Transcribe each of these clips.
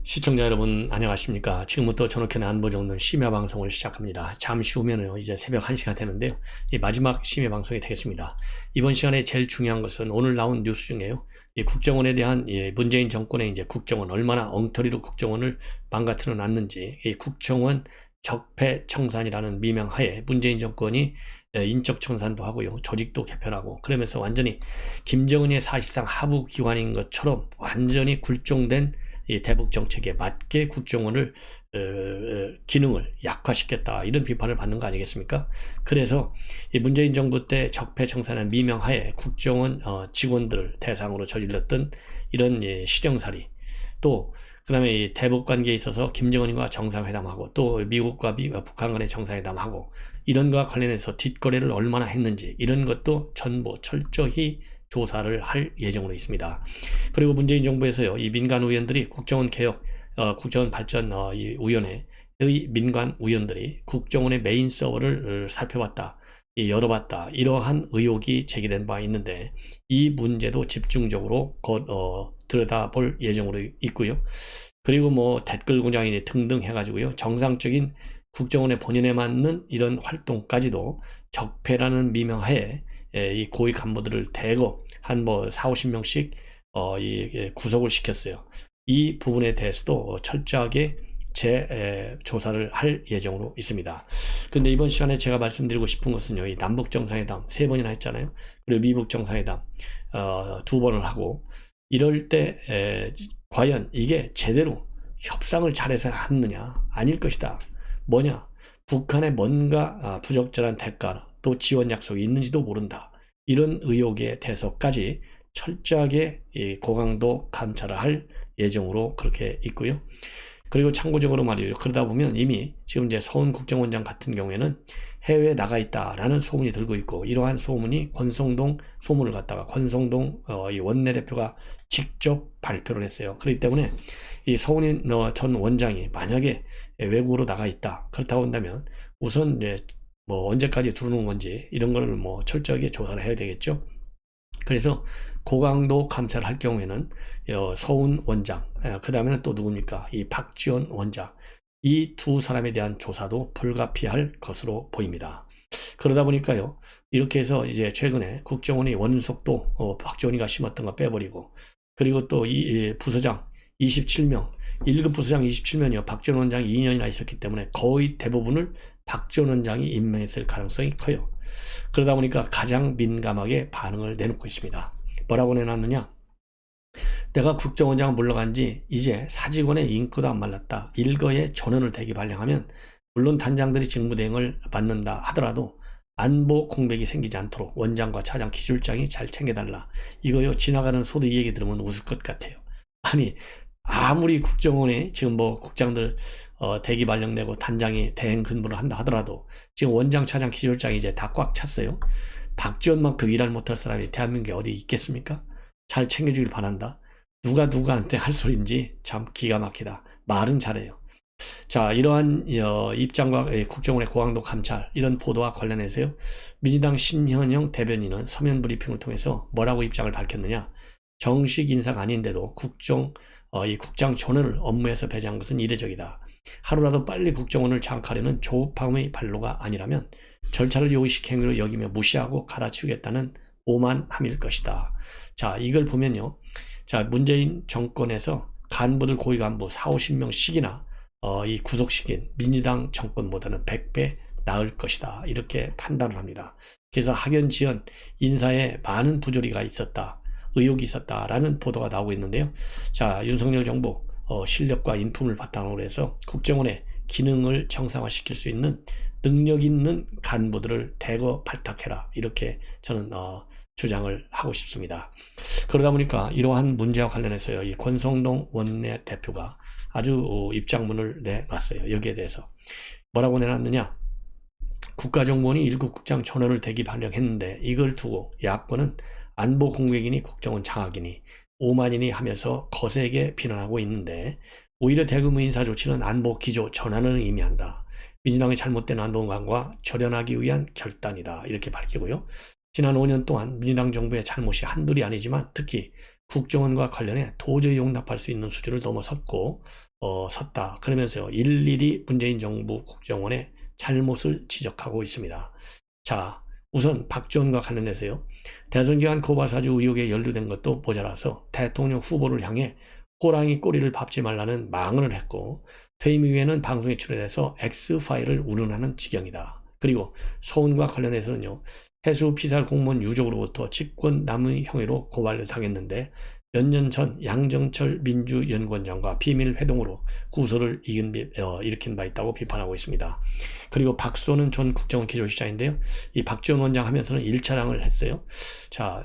시청자 여러분 안녕하십니까. 지금부터 전옥현의 안보정론 심야방송을 시작합니다. 잠시 후면은 이제 새벽 1시가 되는데요. 이 마지막 심야방송이 되겠습니다. 이번 시간에 제일 중요한 것은 오늘 나온 뉴스 중에요. 이 국정원에 대한 문재인 정권의 이제 국정원 얼마나 엉터리로 국정원을 망가뜨려 놨는지, 이 국정원 적폐청산이라는 미명하에 문재인 정권이 인적 청산도 하고요, 조직도 개편하고, 그러면서 완전히 김정은의 사실상 하부 기관인 것처럼 완전히 굴종된 이 대북 정책에 맞게 국정원을 기능을 약화시켰다, 이런 비판을 받는 거 아니겠습니까? 그래서 이 문재인 정부 때 적폐청산의 미명하에 국정원 직원들을 대상으로 저질렀던 이런 실형살이, 또 그다음에 이 대북 관계에 있어서 김정은과 정상회담하고, 또 미국과 북한 간의 정상회담하고, 이런 것과 관련해서 뒷거래를 얼마나 했는지, 이런 것도 전부 철저히 조사를 할 예정으로 있습니다. 그리고 문재인 정부에서요, 이 민간 의원들이 국정원 개혁, 국정원 발전 이 위원회의 민간 의원들이 국정원의 메인 서버를 살펴봤다, 열어봤다, 이러한 의혹이 제기된 바 있는데, 이 문제도 집중적으로 들여다볼 예정으로 있고요. 그리고 뭐 댓글 공장이니 등등 해가지고요, 정상적인 국정원의 본연에 맞는 이런 활동까지도 적폐라는 미명하에 이 고위 간부들을 대거 한 4, 50명씩 구속을 시켰어요. 이 부분에 대해서도 철저하게 조사를 할 예정으로 있습니다. 그런데 이번 시간에 제가 말씀드리고 싶은 것은요, 이 남북 정상회담 3번이나 했잖아요. 그리고 미국 정상회담 2번을 하고, 이럴 때 과연 이게 제대로 협상을 잘해서 했느냐? 아닐 것이다. 뭐냐? 북한에 뭔가 부적절한 대가 또 지원 약속이 있는지도 모른다, 이런 의혹에 대해서까지 철저하게 고강도 감찰을 할 예정으로 그렇게 있고요. 그리고 참고적으로 말이에요, 그러다 보면 이미 지금 이제 서훈 국정원장 같은 경우에는 해외에 나가 있다라는 소문이 들고 있고, 이러한 소문이 권성동 소문을 갖다가 권성동 이 원내대표가 직접 발표를 했어요. 그렇기 때문에 이 서훈 전 원장이 만약에 외국으로 나가 있다, 그렇다고 한다면 우선 이제 뭐 언제까지 들어오는 건지 이런 거를 뭐 철저하게 조사를 해야 되겠죠. 그래서 고강도 감찰을 할 경우에는 서훈 원장, 그 다음에는 또 누굽니까? 이 박지원 원장, 이 두 사람에 대한 조사도 불가피할 것으로 보입니다. 그러다 보니까요, 이렇게 해서 이제 최근에 국정원이 원속도 박지원이가 심었던 거 빼버리고, 그리고 또 이 부서장 27명, 1급 부서장 27명이요, 박지원 원장이 2년이나 있었기 때문에 거의 대부분을 박지원 원장이 임명했을 가능성이 커요. 그러다 보니까 가장 민감하게 반응을 내놓고 있습니다. 뭐라고 내놨느냐? 내가 국정원장 물러간 지 이제 사직원의 인구도 안 말랐다. 일거에 전원을 대기 발령하면 물론 단장들이 직무대행을 받는다 하더라도 안보 공백이 생기지 않도록 원장과 차장 기술장이 잘 챙겨달라. 이거요, 지나가는 소도 이 얘기 들으면 웃을 것 같아요. 아니, 아무리 국정원에 지금 뭐 국장들 대기 발령내고 단장이 대행 근무를 한다 하더라도 지금 원장, 차장, 기술장이 이제 다 꽉 찼어요. 박지원만큼 일할 못할 사람이 대한민국에 어디 있겠습니까? 잘 챙겨주길 바란다. 누가 누구한테 할 소리인지 참 기가 막히다. 말은 잘해요. 자, 이러한 입장과 국정원의 고강도 감찰, 이런 보도와 관련해서요, 민주당 신현영 대변인은 서면 브리핑을 통해서 뭐라고 입장을 밝혔느냐? 정식 인사가 아닌데도 이 국장 전원을 업무에서 배제한 것은 이례적이다. 하루라도 빨리 국정원을 장악하려는 조급함의 발로가 아니라면 절차를 요의식 행위로 여기며 무시하고 갈아치우겠다는 오만함일 것이다. 자, 이걸 보면요, 자, 문재인 정권에서 간부들, 고위 간부 4, 50명씩이나 이 구속시킨 민주당 정권보다는 100배 나을 것이다, 이렇게 판단을 합니다. 그래서 학연 지연 인사에 많은 부조리가 있었다, 의혹이 있었다라는 보도가 나오고 있는데요. 자, 윤석열 정부 실력과 인품을 바탕으로 해서 국정원의 기능을 정상화시킬 수 있는 능력 있는 간부들을 대거 발탁해라, 이렇게 저는 주장을 하고 싶습니다. 그러다 보니까 이러한 문제와 관련해서요, 이 권성동 원내대표가 아주 입장문을 내놨어요. 여기에 대해서 뭐라고 내놨느냐? 국가정보원이 1급 국장 전원을 대기 발령했는데 이걸 두고 야권은 안보 공백이니 국정원 장악이니 오만이니 하면서 거세게 비난하고 있는데, 오히려 대규모 인사 조치는 안보 기조 전환을 의미한다. 민주당의 잘못된 안보관과 절연하기 위한 결단이다, 이렇게 밝히고요. 지난 5년 동안 민주당 정부의 잘못이 한둘이 아니지만 특히 국정원과 관련해 도저히 용납할 수 있는 수준을 넘어섰고, 섰다. 그러면서요, 일일이 문재인 정부 국정원의 잘못을 지적하고 있습니다. 자, 우선 박지원과 관련해서요, 대선 기간 고발사주 의혹에 연루된 것도 모자라서 대통령 후보를 향해 호랑이 꼬리를 밟지 말라는 망언을 했고, 퇴임 이후에는 방송에 출연해서 X파일을 운운하는 지경이다. 그리고 서훈과 관련해서는요, 해수 피살 공무원 유족으로부터 직권 남의 형해로 고발을 당했는데 몇 년 전 양정철 민주연구원장과 비밀 회동으로 구설을 일으킨 바 있다고 비판하고 있습니다. 그리고 박수호는 전 국정원 기조실장인데요. 이 박지원 원장 하면서는 1차량을 했어요. 자,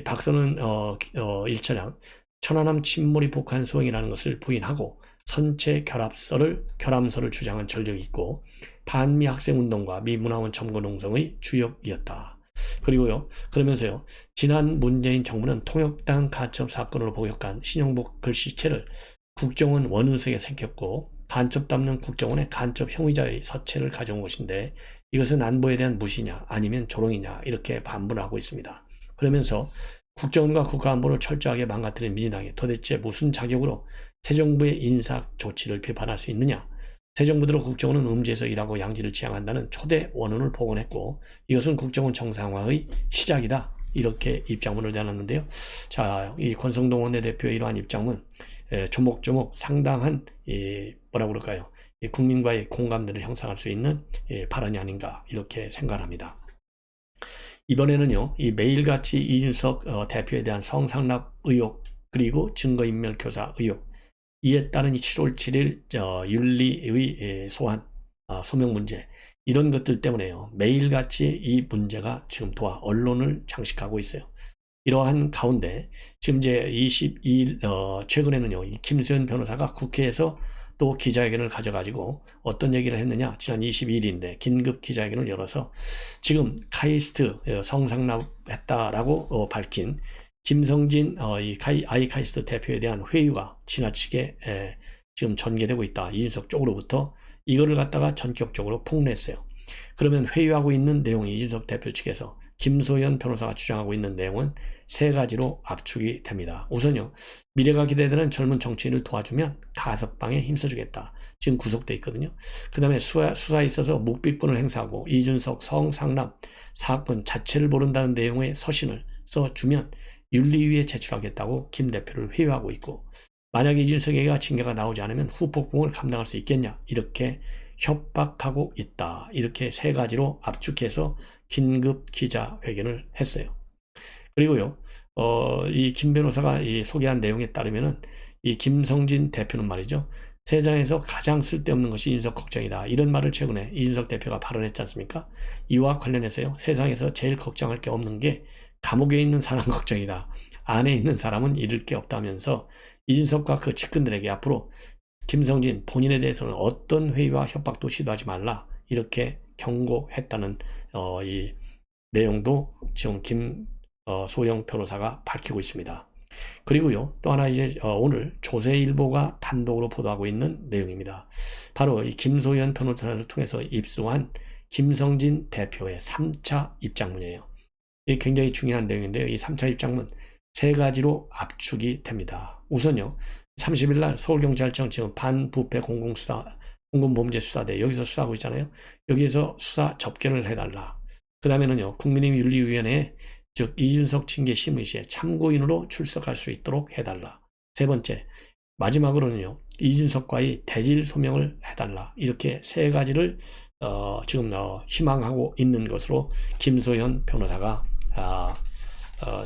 박수호는 1차량 천안함 침몰이 북한 소행이라는 것을 부인하고 선체 결함설을 주장한 전력이 있고 반미 학생운동과 미 문화원 점거 농성의 주역이었다. 그리고요, 그러면서요, 지난 문재인 정부는 통역당 간첩 사건으로 복역한 신영복 글씨체를 국정원 원은석에 새겼고 간첩 담는 국정원의 간첩 형의자의 서체를 가져온 것인데 이것은 안보에 대한 무시냐 아니면 조롱이냐 이렇게 반문을 하고 있습니다. 그러면서 국정원과 국가안보를 철저하게 망가뜨린 민주당이 도대체 무슨 자격으로 새 정부의 인사 조치를 비판할 수 있느냐? 새 정부대로 국정원은 음지에서 일하고 양지를 지향한다는 초대 원언을 복원했고 이것은 국정원 정상화의 시작이다. 이렇게 입장문을 내놨는데요. 자, 이 권성동 원내대표의 이러한 입장문 조목조목 상당한 뭐라고 그럴까요? 국민과의 공감대를 형성할 수 있는 발언이 아닌가 이렇게 생각합니다. 이번에는요, 이 매일같이 이준석 대표에 대한 성상납 의혹 그리고 증거인멸 교사 의혹 이에 따른 7월 7일 윤리의 소환 소명 문제 이런 것들 때문에요, 매일같이 이 문제가 지금 도와 언론을 장식하고 있어요. 이러한 가운데 지금 이제 22일 최근에는요, 이 김수현 변호사가 국회에서 또 기자회견을 가져가지고 어떤 얘기를 했느냐, 지난 22일인데 긴급 기자회견을 열어서 지금 카이스트 성상납했다라고 밝힌 김성진 이 아이카이스트 대표에 대한 회유가 지나치게 지금 전개되고 있다. 이준석 쪽으로부터 이거를 갖다가 전격적으로 폭로했어요. 그러면 회유하고 있는 내용이 이준석 대표 측에서 김소연 변호사가 주장하고 있는 내용은 세 가지로 압축이 됩니다. 우선요, 미래가 기대되는 젊은 정치인을 도와주면 가석방에 힘써주겠다. 지금 구속돼 있거든요. 그 다음에 수사에 있어서 묵비권을 행사하고 이준석 성상납 사건 자체를 모른다는 내용의 서신을 써주면 윤리위에 제출하겠다고 김 대표를 회유하고 있고, 만약에 이준석에게 징계가 나오지 않으면 후폭풍을 감당할 수 있겠냐 이렇게 협박하고 있다. 이렇게 세 가지로 압축해서 긴급 기자회견을 했어요. 그리고요, 이 김 변호사가 소개한 내용에 따르면은 이 김성진 대표는 말이죠, 세상에서 가장 쓸데없는 것이 이준석 걱정이다. 이런 말을 최근에 이준석 대표가 발언했지 않습니까? 이와 관련해서요, 세상에서 제일 걱정할 게 없는 게 감옥에 있는 사람 걱정이다. 안에 있는 사람은 잃을 게 없다면서 이준석과 그 측근들에게 앞으로 김성진 본인에 대해서는 어떤 회의와 협박도 시도하지 말라 이렇게 경고했다는 이 내용도 지금 김소영 변호사가 밝히고 있습니다. 그리고요, 또 하나 이제 오늘 조세일보가 단독으로 보도하고 있는 내용입니다. 바로 이 김소연 변호사를 통해서 입수한 김성진 대표의 3차 입장문이에요. 이게 굉장히 중요한 내용인데요. 이 3차 입장문 세 가지로 압축이 됩니다. 우선요, 30일 날 서울경찰청 지금 반부패 공공범죄수사대 여기서 수사하고 있잖아요. 여기에서 수사 접견을 해달라. 그 다음에는요, 국민의힘 윤리위원회에 즉 이준석 징계 심의 시에 참고인으로 출석할 수 있도록 해달라. 세 번째, 마지막으로는요, 이준석과의 대질 소명을 해달라. 이렇게 세 가지를 지금 희망하고 있는 것으로 김소연 변호사가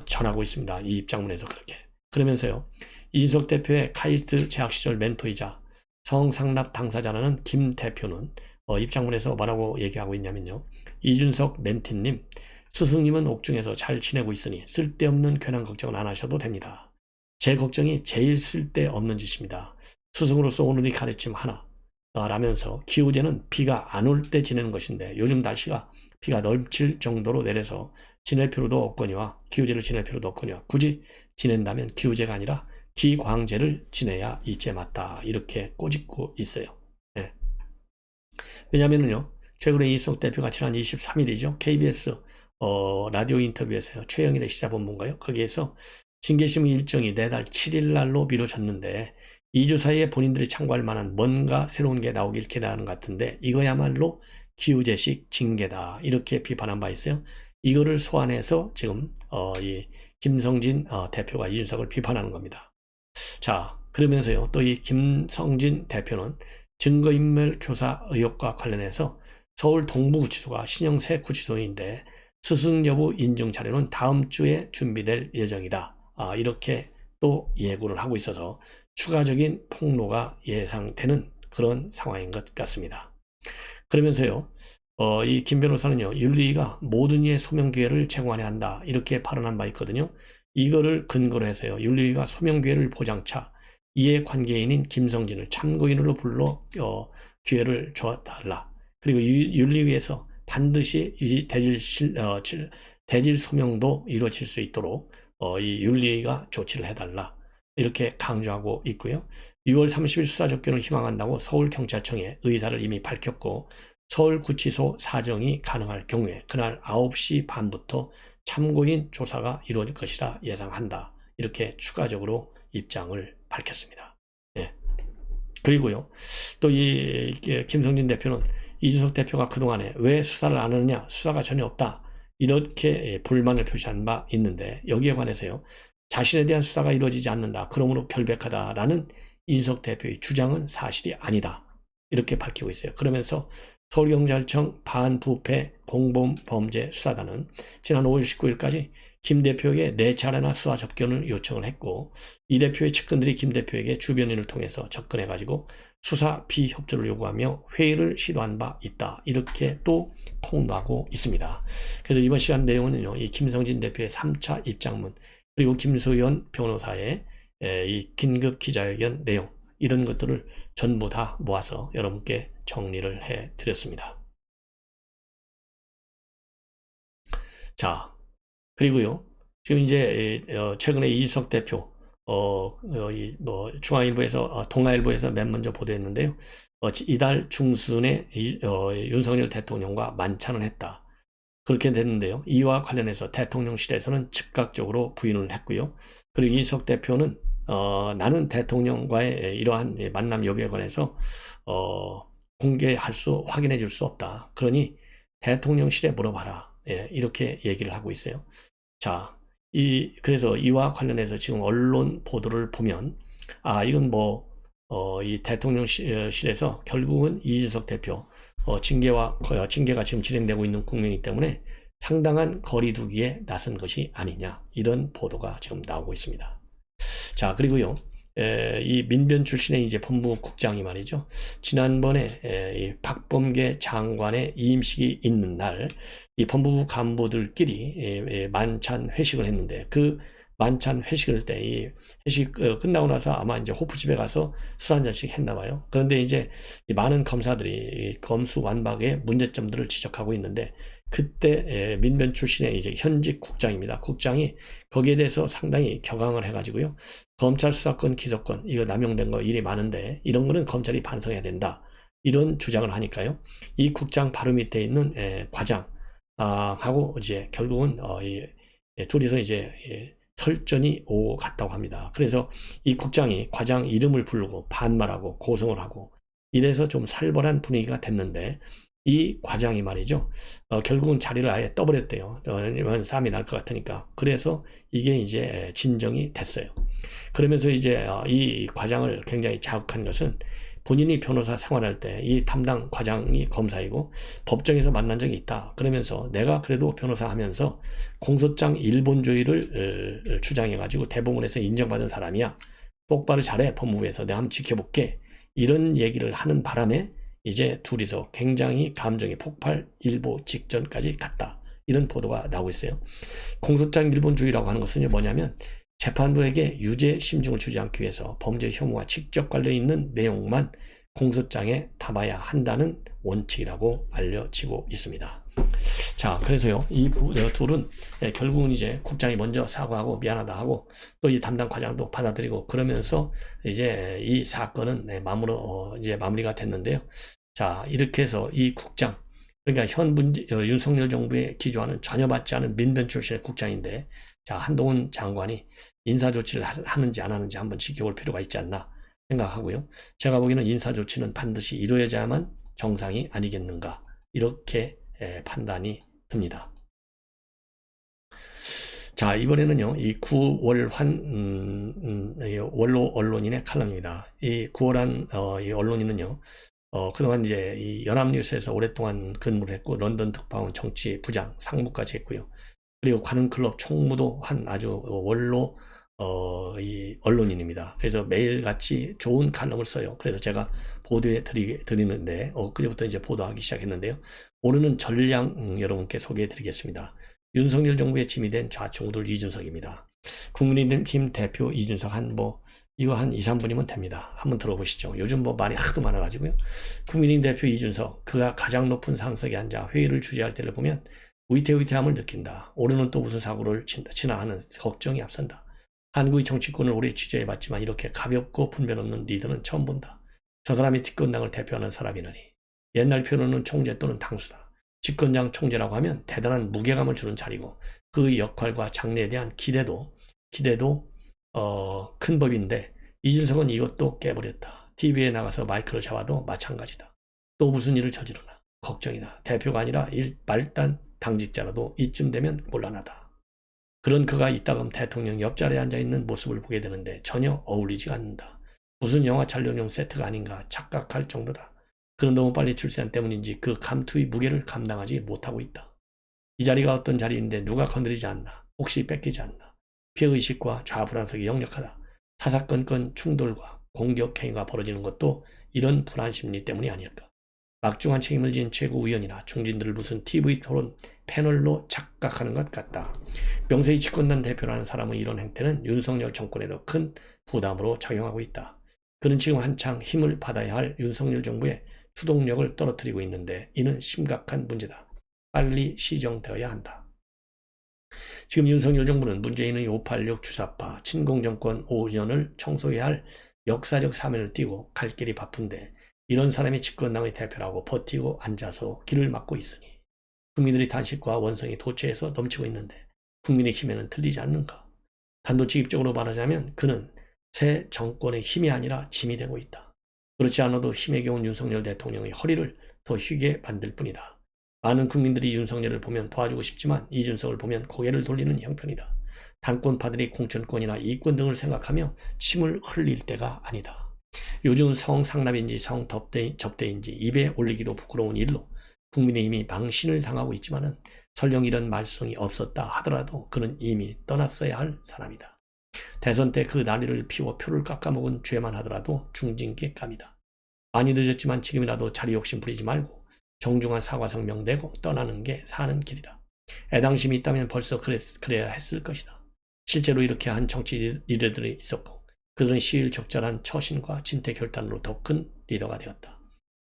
전하고 있습니다. 이 입장문에서 그렇게. 그러면서요, 이준석 대표의 카이스트 재학 시절 멘토이자 성상납 당사자라는 김 대표는 입장문에서 뭐라고 얘기하고 있냐면요, 이준석 멘티님, 스승님은 옥중에서 잘 지내고 있으니 쓸데없는 괜한 걱정은 안 하셔도 됩니다. 제 걱정이 제일 쓸데없는 짓입니다. 스승으로서 오늘이 가르침 하나 라면서 기우제는 비가 안 올 때 지내는 것인데 요즘 날씨가 비가 넘칠 정도로 내려서 지낼 필요도 없거니와 기우제를 지낼 필요도 없거니와 굳이 지낸다면 기우제가 아니라 기광제를 지내야 이제 맞다. 이렇게 꼬집고 있어요. 네. 왜냐면은요, 최근에 이준석 대표가 지난 23일이죠. KBS 라디오 인터뷰에서요, 최영일의 시사본부인가요? 거기에서 징계심의 일정이 내달 7일 날로 미뤄졌는데 2주 사이에 본인들이 참고할 만한 뭔가 새로운 게 나오길 기대하는 것 같은데 이거야말로 기우제식 징계다 이렇게 비판한 바 있어요. 이거를 소환해서 지금 이 김성진 대표가 이준석을 비판하는 겁니다. 자, 그러면서요 또 이 김성진 대표는 증거인멸 교사 의혹과 관련해서 서울 동부구치소가 신형 새 구치소인데 스승 여부 인증 자료는 다음 주에 준비될 예정이다. 이렇게 또 예고를 하고 있어서 추가적인 폭로가 예상되는 그런 상황인 것 같습니다. 그러면서요, 이 김 변호사는요, 윤리위가 모든 이의 소명 기회를 제공해야 한다. 이렇게 발언한 바 있거든요. 이거를 근거로 해서요, 윤리위가 소명 기회를 보장차 이해관계인인 김성진을 참고인으로 불러 기회를 줘달라. 그리고 윤리위에서 반드시 대질 소명도 이루어질 수 있도록 이 윤리위가 조치를 해달라. 이렇게 강조하고 있고요. 6월 30일 수사 접견을 희망한다고 서울경찰청에 의사를 이미 밝혔고 서울구치소 사정이 가능할 경우에 그날 9시 반부터 참고인 조사가 이루어질 것이라 예상한다. 이렇게 추가적으로 입장을 밝혔습니다. 예. 그리고요. 또 이 김성진 대표는 이준석 대표가 그동안에 왜 수사를 안 하느냐, 수사가 전혀 없다. 이렇게 불만을 표시한 바 있는데 여기에 관해서요. 자신에 대한 수사가 이루어지지 않는다. 그러므로 결백하다라는 이준석 대표의 주장은 사실이 아니다. 이렇게 밝히고 있어요. 그러면서 서울경찰청 반부패 공범범죄 수사단은 지난 5월 19일까지 김 대표에게 4차례나 수사 접견을 요청을 했고 이 대표의 측근들이 김 대표에게 주변인을 통해서 접근해가지고 수사 비협조를 요구하며 회의를 시도한 바 있다. 이렇게 또 폭로하고 있습니다. 그래서 이번 시간 내용은요. 이 김성진 대표의 3차 입장문 그리고 김소연 변호사의 이 긴급 기자회견 내용 이런 것들을 전부 다 모아서 여러분께 정리를 해드렸습니다. 자, 그리고요. 지금 이제 최근에 이준석 대표 중앙일보에서 동아일보에서 맨 먼저 보도했는데요. 이달 중순에 윤석열 대통령과 만찬을 했다. 그렇게 됐는데요. 이와 관련해서 대통령실에서는 즉각적으로 부인을 했고요. 그리고 이준석 대표는 나는 대통령과의 이러한 만남 여부에 관해서 확인해 줄 수 없다. 그러니 대통령실에 물어봐라. 예, 이렇게 얘기를 하고 있어요. 자, 그래서 이와 관련해서 지금 언론 보도를 보면, 이건 이 대통령실에서 결국은 이준석 대표, 징계가 지금 진행되고 있는 국면이기 때문에 상당한 거리두기에 나선 것이 아니냐, 이런 보도가 지금 나오고 있습니다. 자, 그리고요, 이 민변 출신의 이제 법무국장이 말이죠. 지난번에 이 박범계 장관의 이임식이 있는 날, 이 법무부 간부들끼리 만찬 회식을 했는데 그 만찬 회식을 할 때 이 회식 끝나고 나서 아마 이제 호프집에 가서 술 한 잔씩 했나 봐요. 그런데 이제 많은 검사들이 검수완박의 문제점들을 지적하고 있는데 그때 민변 출신의 이제 현직 국장입니다. 국장이 거기에 대해서 상당히 격앙을 해가지고요. 검찰 수사권, 기소권 이거 남용된 거 일이 많은데 이런 거는 검찰이 반성해야 된다. 이런 주장을 하니까요. 이 국장 바로 밑에 있는 과장 하고 이제 결국은 둘이서 이제 설전이 오고 갔다고 합니다. 그래서 이 국장이 과장 이름을 부르고 반말하고 고성을 하고 이래서 좀 살벌한 분위기가 됐는데 이 과장이 말이죠. 결국은 자리를 아예 떠버렸대요. 싸움이 날 것 같으니까. 그래서 이게 이제 진정이 됐어요. 그러면서 이제 이 과장을 굉장히 자극한 것은 본인이 변호사 생활할 때 이 담당 과장이 검사이고 법정에서 만난 적이 있다. 그러면서 내가 그래도 변호사 하면서 공소장 일본주의를 주장해가지고 대법원에서 인정받은 사람이야. 똑바로 잘해 법무부에서 내가 한번 지켜볼게. 이런 얘기를 하는 바람에 이제 둘이서 굉장히 감정이 폭발 일보 직전까지 갔다. 이런 보도가 나오고 있어요. 공소장 일본주의라고 하는 것은 뭐냐면 재판부에게 유죄 심증을 주지 않기 위해서 범죄 혐오와 직접 관련 있는 내용만 공소장에 담아야 한다는 원칙이라고 알려지고 있습니다. 자, 그래서요, 이 둘은 결국은 이제 국장이 먼저 사과하고 미안하다 하고 또 이 담당 과장도 받아들이고 그러면서 이제 이 사건은 이제 마무리가 됐는데요. 자, 이렇게 해서 이 국장, 그러니까 윤석열 정부에 기조하는 전혀 맞지 않은 민변 출신의 국장인데, 자, 한동훈 장관이 인사조치를 하는지 안 하는지 한번 지켜볼 필요가 있지 않나 생각하고요. 제가 보기에는 인사조치는 반드시 이루어져야만 정상이 아니겠는가 이렇게 판단이 듭니다. 자, 이번에는요, 이 구월환, 원로 언론인의 칼럼입니다. 이 구월환, 이 언론인은요, 그동안 이제 이 연합뉴스에서 오랫동안 근무를 했고, 런던 특파원 정치 부장, 상무까지 했고요. 그리고 관훈클럽 총무도 한 아주 원로, 이 언론인입니다. 그래서 매일같이 좋은 칼럼을 써요. 그래서 제가 보도해 드리는데, 그제부터 이제 보도하기 시작했는데요. 오늘은 전량 여러분께 소개해 드리겠습니다. 윤석열 정부의 짐이 된 좌충우돌 이준석입니다. 국민의힘 대표 이준석 이거 한 2, 3분이면 됩니다. 한번 들어보시죠. 요즘 말이 하도 많아가지고요. 국민의힘 대표 이준석, 그가 가장 높은 상석에 앉아 회의를 주재할 때를 보면 위태위태함을 느낀다. 올해는 또 무슨 사고를 치나 하는 걱정이 앞선다. 한국의 정치권을 오래 취재해봤지만 이렇게 가볍고 분별 없는 리더는 처음 본다. 저 사람이 집권당을 대표하는 사람이라니. 옛날 표현으로는 총재 또는 당수다. 집권당 총재라고 하면 대단한 무게감을 주는 자리고 그 역할과 장래에 대한 기대도 큰 법인데 이준석은 이것도 깨버렸다. TV에 나가서 마이크를 잡아도 마찬가지다. 또 무슨 일을 저지르나 걱정이다. 대표가 아니라 말단 당직자라도 이쯤 되면 곤란하다. 그런 그가 이따금 대통령 옆자리에 앉아있는 모습을 보게 되는데 전혀 어울리지가 않는다. 무슨 영화 촬영용 세트가 아닌가 착각할 정도다. 그는 너무 빨리 출세한 때문인지 그 감투의 무게를 감당하지 못하고 있다. 이 자리가 어떤 자리인데 누가 건드리지 않나, 혹시 뺏기지 않나. 피해의식과 좌불안석이 역력하다. 사사건건 충돌과 공격 행위가 벌어지는 것도 이런 불안 심리 때문이 아닐까. 막중한 책임을 진 최고위원이나 중진들을 무슨 TV 토론 패널로 착각하는 것 같다. 명세히 집권당 대표라는 사람의 이런 행태는 윤석열 정권에도 큰 부담으로 작용하고 있다. 그는 지금 한창 힘을 받아야 할 윤석열 정부의 추동력을 떨어뜨리고 있는데 이는 심각한 문제다. 빨리 시정되어야 한다. 지금 윤석열 정부는 문재인의 586 주사파 친공정권 5년을 청소해야 할 역사적 사면을 띄고 갈 길이 바쁜데 이런 사람이 집권당의 대표라고 버티고 앉아서 길을 막고 있으니 국민들의 단식과 원성이 도처에서 넘치고 있는데 국민의 힘에는 틀리지 않는가. 단도직입적으로 말하자면 그는 새 정권의 힘이 아니라 짐이 되고 있다. 그렇지 않아도 힘에 겨운 윤석열 대통령의 허리를 더 휘게 만들 뿐이다. 많은 국민들이 윤석열을 보면 도와주고 싶지만 이준석을 보면 고개를 돌리는 형편이다. 당권파들이 공천권이나 이권 등을 생각하며 침을 흘릴 때가 아니다. 요즘 성상납인지 성접대인지 입에 올리기도 부끄러운 일로 국민의힘이 망신을 당하고 있지만은 설령 이런 말썽이 없었다 하더라도 그는 이미 떠났어야 할 사람이다. 대선 때 그 난리를 피워 표를 깎아먹은 죄만 하더라도 중징계감이다. 많이 늦었지만 지금이라도 자리 욕심 부리지 말고 정중한 사과성명 내고 떠나는 게 사는 길이다. 애당심이 있다면 벌써 그래야 했을 것이다. 실제로 이렇게 한 정치 리더들이 있었고 그들은 시일적절한 처신과 진퇴결단으로 더 큰 리더가 되었다.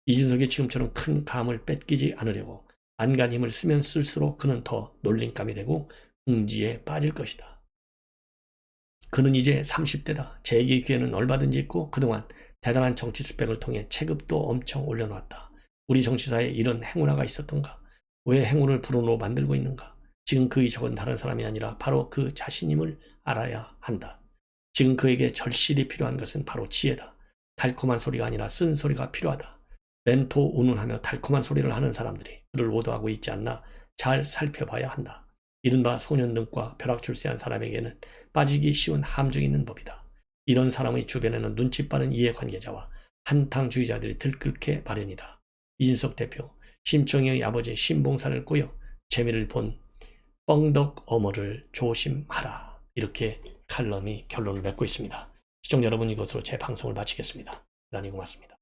이준석이 지금처럼 큰 감을 뺏기지 않으려고 안간 힘을 쓰면 쓸수록 그는 더 놀림감이 되고 궁지에 빠질 것이다. 그는 이제 30대다. 재기 기회는 얼마든지 있고 그동안 대단한 정치 스펙을 통해 체급도 엄청 올려놓았다. 우리 정치사에 이런 행운아가 있었던가? 왜 행운을 불운으로 만들고 있는가? 지금 그의 적은 다른 사람이 아니라 바로 그 자신임을 알아야 한다. 지금 그에게 절실히 필요한 것은 바로 지혜다. 달콤한 소리가 아니라 쓴 소리가 필요하다. 멘토 운운하며 달콤한 소리를 하는 사람들이 그를 오도하고 있지 않나 잘 살펴봐야 한다. 이른바 소년등과 벼락출세한 사람에게는 빠지기 쉬운 함정이 있는 법이다. 이런 사람의 주변에는 눈치 빠른 이해관계자와 한탕주의자들이 들끓게 마련이다. 이준석 대표, 심청이의 아버지 신봉산을 꼬여 재미를 본 뻥덕 어머를 조심하라. 이렇게 칼럼이 결론을 맺고 있습니다. 시청자 여러분, 이것으로 제 방송을 마치겠습니다. 대단히 고맙습니다.